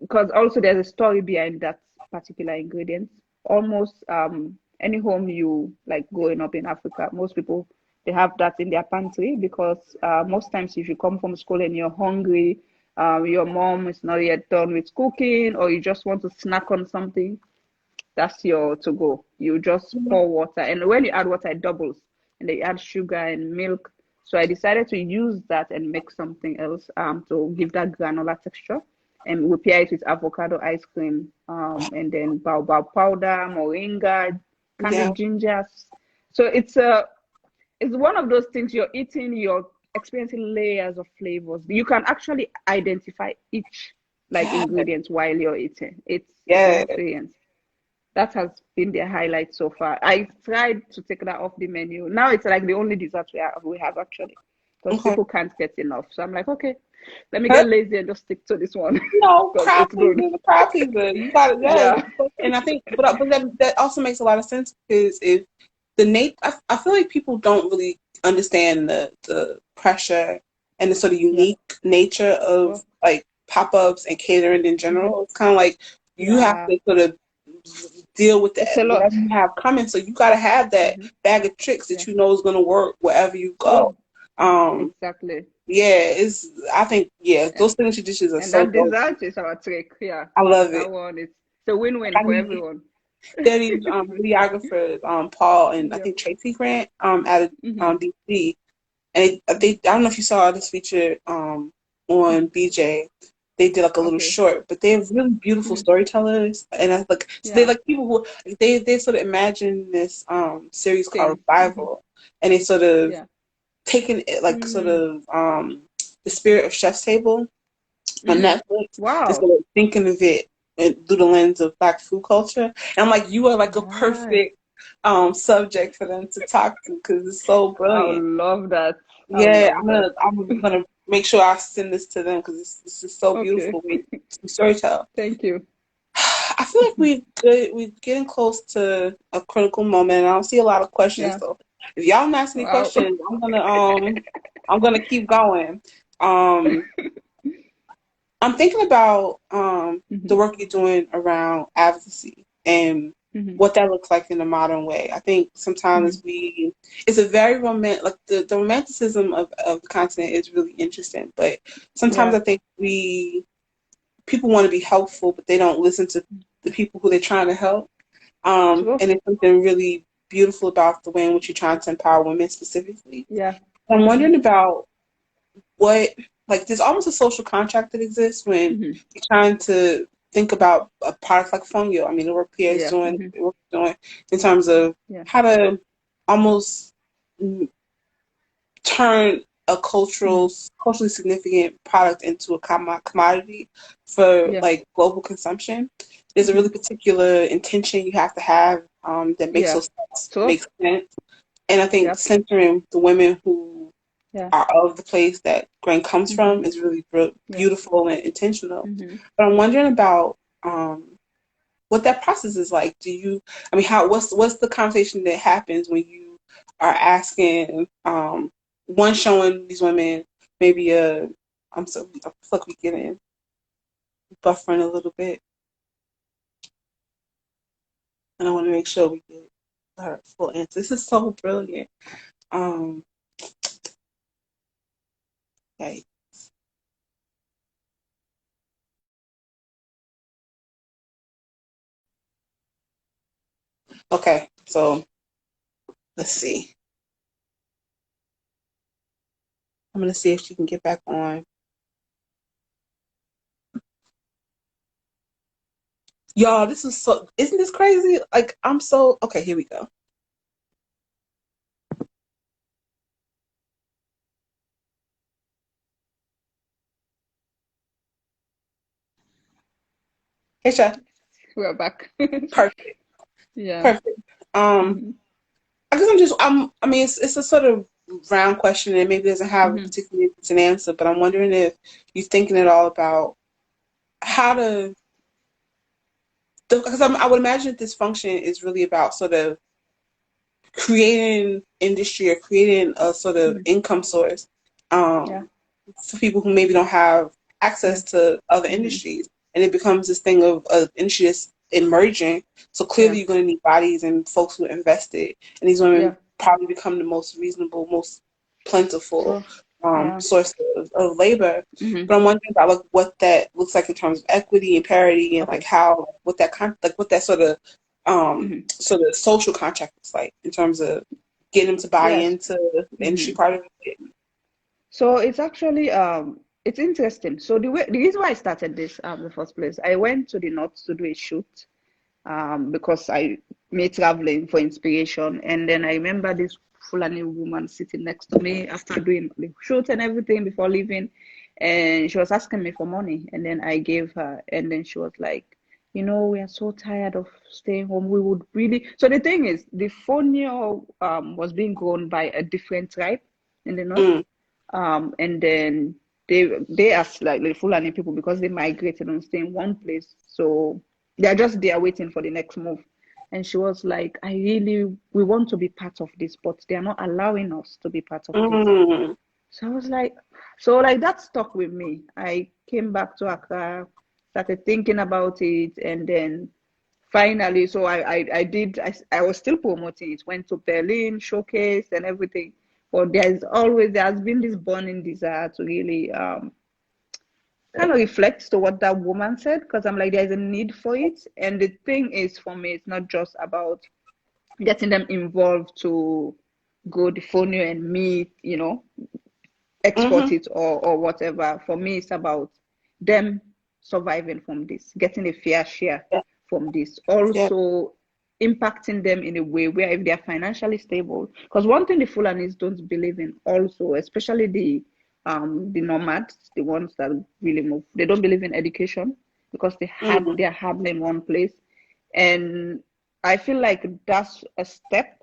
because also there's a story behind that particular ingredient. Almost any home you like growing up in Africa, most people they have that in their pantry, because most times if you come from school and you're hungry, your mom is not yet done with cooking, or you just want to snack on something, that's your to go. You just mhm. pour water, and when you add water, it doubles, and they add sugar and milk. So I decided to use that and make something else to give that granular texture. And we pair it with avocado ice cream, and then baobab powder, moringa, Yeah. candied ginger. So it's one of those things you're eating, you're experiencing layers of flavors. You can actually identify each like Yeah. ingredient while you're eating. It's an Yeah. experience. That has been their highlight so far. I tried to take that off the menu. Now it's like the only dessert we have actually, because Okay. people can't get enough. So I'm like, okay, let me get lazy and just stick to this one No, because crowd it's good. pleaser, the crowd pleaser. You got it, yes. Yeah. And I think, but that also makes a lot of sense because if I feel like people don't really understand the pressure and the sort of Yeah. unique nature of Well, like pop-ups and catering in general. It's kind of like you have yeah. to sort of deal with It's a that lot. whatever you have coming. So you got to have that Hmm. bag of tricks that Yeah. you know is going to work wherever you Yeah. go. Um, Exactly. yeah, it's I think yeah, And those signature dishes are and so that dope. dessert is our trick. Yeah. I love That it. one is it's a win-win I for mean, everyone. there are these videographers, Paul and I Yep. think Tracy Grant, out of Hmm. DC, and I don't know if you saw this feature on Hmm. BJ. They did like a little Okay. short, but they're really beautiful Hmm. storytellers, and I like so they Yeah. like people who they sort of imagine this series called Thing. Hmm. Revival, and they sort of Yeah. taken it like sort Mm. of the spirit of Chef's Table on Hmm. Netflix and Wow. sort of thinking of it through the lens of Black food culture. And I'm like, you are like a Right. perfect subject for them to talk to because it's so I would brilliant. love that. I would Yeah, love that. I'm gonna make sure I send this to them because this is so Okay. beautiful. We storytell. Thank you. I feel like we're getting close to a critical moment. And I don't see a lot of questions Yeah. though. If y'all don't ask any Wow. questions, I'm gonna keep going. Um, I'm thinking about the Hmm. work you're doing around advocacy and Hmm. what that looks like in a modern way. I think Hmm. sometimes it's a very like the romanticism of the continent is really interesting, but sometimes Yeah. I think people want to be helpful, but they don't listen to the people who they're trying to help. True. And it's something really beautiful about the way in which you're trying to empower women specifically. Yeah. I'm Hmm. wondering about what like there's almost a social contract that exists when Hmm. you're trying to think about a product like Fonio. I mean, the work Pierre is Yeah. doing, Hmm. the work he's doing in terms of Yeah. how to almost turn a Hmm. culturally significant product into a commodity for Yeah. like global consumption. There's a Hmm. really particular intention you have to have that Yeah. True. makes sense. And I think Yep. centering the women who Yeah. are of the place that grain comes Hmm. from is really Yeah. beautiful and intentional. Hmm. But I'm wondering about what that process is like. I mean, what's the conversation that happens when you are asking, one, showing these women maybe I feel like we get in buffering a little bit, and I want to make sure we get her full answer. This is so brilliant. Um, okay, okay, so let's see. I'm gonna see if she can get back on. Y'all, isn't this crazy? Like, okay, here we go. Hey, Chef. We're back. Perfect. Yeah. Perfect. Um, Hmm. I guess I mean, it's a sort of round question and maybe doesn't have a Hmm. particularly an answer, but I'm wondering if you're thinking at all about how to, because I would imagine that this function is really about sort of creating industry or creating a sort of Hmm. income source. Yeah. Um, for people who maybe don't have Yeah. access to other Hmm. industries. And it becomes this thing of an industry that's emerging. So Yeah. clearly you're going to need bodies and folks who invested. And these Yeah. women probably become the most reasonable, most plentiful True. Yeah. source of labor. Hmm. But I'm wondering about like what that looks like in terms of equity and parity and like Okay. how what that Hmm. sort of social contract looks like in terms of getting them to buy Yes. into the industry Hmm. part of it. So it's actually it's interesting. So the reason why I started this in the first place, I went to the north to do a shoot because I made traveling for inspiration, and then I remember this Fulani woman sitting next to me after doing the shoot and everything before leaving, and she was asking me for money, and then I gave her, and then she was like, we are so tired of staying home. We would really. So the thing is, the fonio was being grown by a different tribe in the north. Mm, And then they are like the Fulani people because they migrated and stay in one place. So they're just there waiting for the next move. And she was like, we want to be part of this, but they are not allowing us to be part of this. Mm. So I was like, so like that stuck with me. I came back to Accra, started thinking about it, and then finally, so I was still promoting it, went to Berlin, showcased and everything. But there has been this burning desire to really kind of reflects to what that woman said, because I'm like, there's a need for it. And the thing is, for me, it's not just about getting them involved to go the phone and meet, export Mm-hmm. it or whatever. For me, it's about them surviving from this, getting a fair share Yeah. from this. Yeah. Also impacting them in a way where if they're financially stable, because one thing the Fulanis don't believe in also, especially the nomads, the ones that really move, they don't believe in education because Mm. they're hardly in one place. And I feel like that's a step,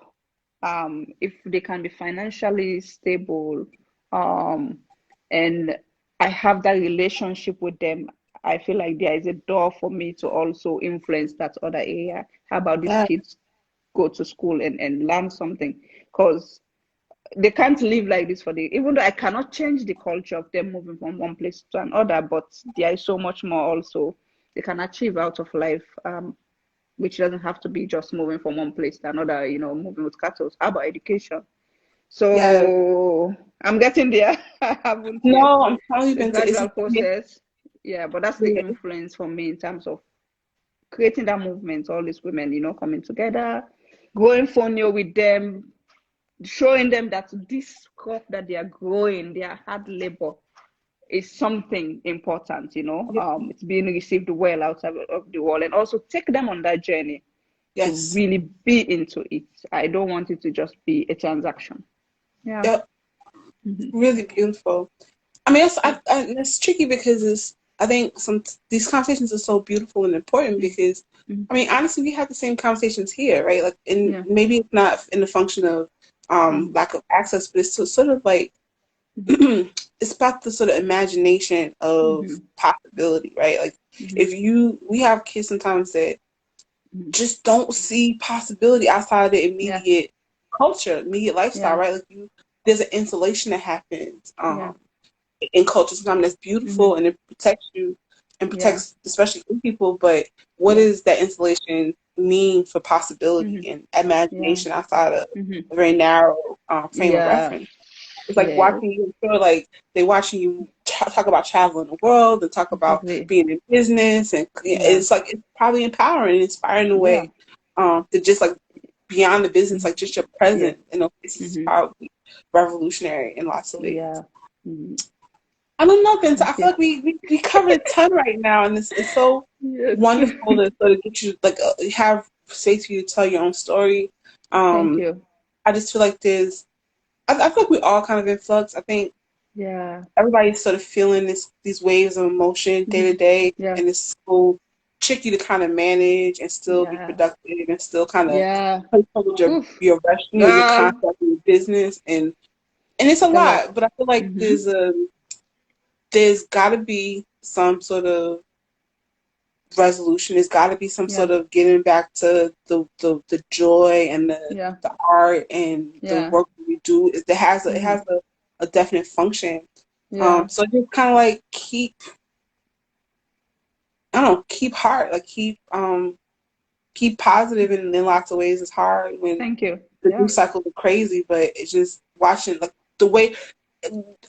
if they can be financially stable, um, and I have that relationship with them, I feel like there is a door for me to also influence that other area. How about these Yeah. kids go to school and learn something? Because they can't live like this even though I cannot change the culture of them moving from one place to another, but there is so much more also they can achieve out of life, which doesn't have to be just moving from one place to another, moving with cattle. How about education? Yeah. So I'm getting there. I haven't yet. No, I'm telling you, It's a Binta, it's gradual process. Yeah, but that's the influence for me in terms of creating that movement, all these women, coming together, growing fonio with them, showing them that this crop that they are growing, their hard labor is something important, yeah. it's being received well outside of the world, and also take them on that journey to Yes. really be into it. I don't want it to just be a transaction. Yeah. Yep. Hmm. Really beautiful. I mean, it's tricky because I think these conversations are so beautiful and important because, Hmm. I mean, honestly, we have the same conversations here, right? Like, and Yeah. maybe it's not in the function of Hmm. lack of access, but it's sort of like Hmm. it's about the sort of imagination of Hmm. possibility, right? Like, Hmm. we have kids sometimes that Hmm. just don't see possibility outside of the Yeah. immediate culture, immediate lifestyle, Yeah. right? Like, there's an insulation that happens. Yeah. In culture sometimes that's Hmm. beautiful and it protects you and Yeah. protects especially young people, but what Yeah. does that insulation mean for possibility Hmm. and Yeah. imagination outside of Hmm. a very narrow frame of Yeah. reference? It's like Yeah. watching you feel like they watching you talk about traveling the world and talk about Exactly. being in business, and Yeah. it's like it's probably empowering and inspiring in a Yeah. way to just like beyond the business, Hmm. like just your Yeah. presence in those places is Hmm. probably revolutionary in lots of ways. Yeah. Hmm. I don't know, Binta. I Thank feel you. like we covered a ton right now, and it's so Yes. wonderful to sort of get you like have space for you to tell your own story. Thank Um, you. I just feel like I feel like we all kind of in flux. I think Yeah. everybody's sort of feeling these waves of emotion day to Hmm. day, Yeah. and it's so tricky to kind of manage and still be Yeah. productive and still kind of Yeah. play with Oof. your rest, your Girl. concept and your business, and it's a It's a lot. lot. But I feel like Hmm. there's got to be some sort of resolution. There's got to be some Yeah. sort of getting back to the joy and Yeah. the art and the Yeah. work we do. It Hmm. has a definite function. Yeah. So just kind of like I don't know, keep heart, like keep positive in lots of ways. It's hard when Thank you. the Yeah. news cycles are crazy, but it's just watching like the way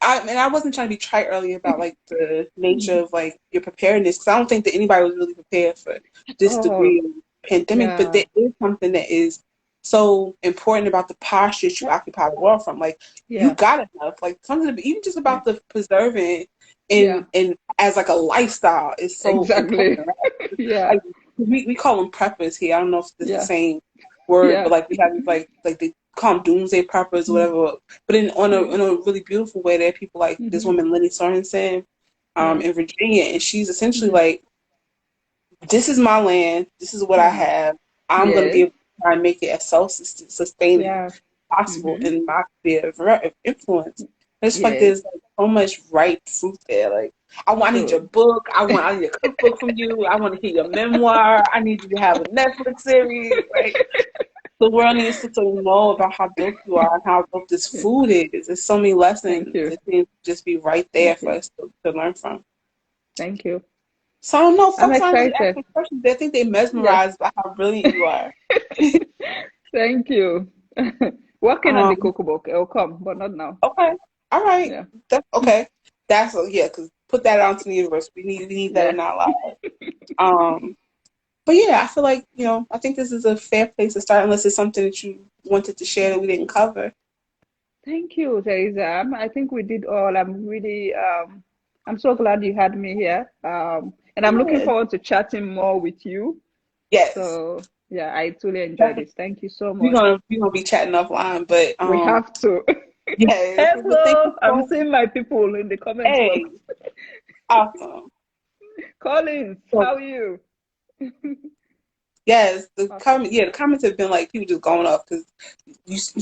I wasn't trying to be trite earlier about like the nature Hmm. of like your preparedness because I don't think that anybody was really prepared for this degree Oh, of pandemic. But yeah. there is something that is so important about the posture that you Yeah. occupy the world from. Like you Yeah. got enough. Like something even just Yeah. about the preserving Yeah. in as like a lifestyle is so Exactly. important. Right? Yeah. Like we call them preppers here. I don't know if it's the Yeah. same word, but Yeah. like we have these like they call them doomsday preppers or Mm. whatever. But Yeah. in a really beautiful way, there are people like this Hmm. woman Lenny Sorensen, Yeah. in Virginia, and she's essentially Hmm. like, this is my land, this is what I Hmm. have. I'm gonna be Yes. able to try and make it as self-sustaining Yeah. possible Hmm. in my sphere of influence. I just feel like Yes. there's like so much ripe fruit there, like. I need your Good. book. I need a cookbook from you. I want to hear your memoir. I need you to have a Netflix series. Like the world needs to know about how dope you are and how dope this food is. There's so many Thank lessons you. that seem to just be right there Thank for you. us to learn from. Thank you. So I don't know. I'm Folks aren't really excited. asking questions. They think they Yeah. mesmerized by how brilliant you are. Thank you. Working on the Um. cookbook. It'll come, but not now. Okay. All right. Yeah. That's okay. That's yeah. Because put that out to the universe. We need that Yeah. in our lives. Um. But yeah, I feel like I think this is a fair place to start, unless it's something that you wanted to share that we didn't cover. Thank you, Teresa. I think we did all. I'm so glad you had me here. And I'm looking Yes. forward to chatting more with you. Yes. So yeah, I truly enjoyed Definitely. this. Thank you so We're much. gonna we're gonna be chatting offline, but We have to. yes. But thank Hello, you I'm so. seeing my people in the comments Hey, box. awesome. Collins, So how are you? yes, Awesome. the comments have been like people just going off because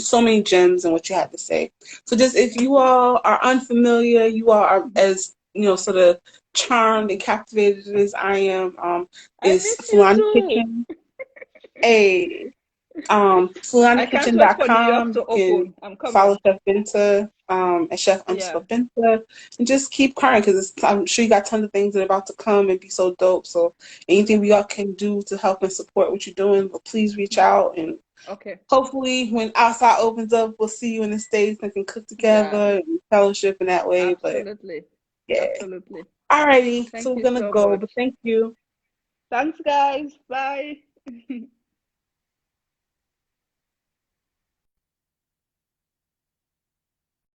so many gems in what you had to say. So just if you all are unfamiliar, you all are as sort of charmed and captivated as I am. I Is miss you Fulani too. Kitchen a I can't wait for New York FulaniKitchen.com. to You can open. I'm follow coming. Chef Binta at Chef Yeah. underscore Binta and just keep crying because I'm sure you got tons of things that are about to come and be so dope. So anything we all can do to help and support what you're doing, but please reach out and Okay. hopefully when outside opens up, we'll see you in the States and can cook Yeah. together and fellowship in that way. But Absolutely. yeah. Absolutely. Alrighty. So Thank we're you gonna so go, much. but thank you. Thanks, guys. Bye.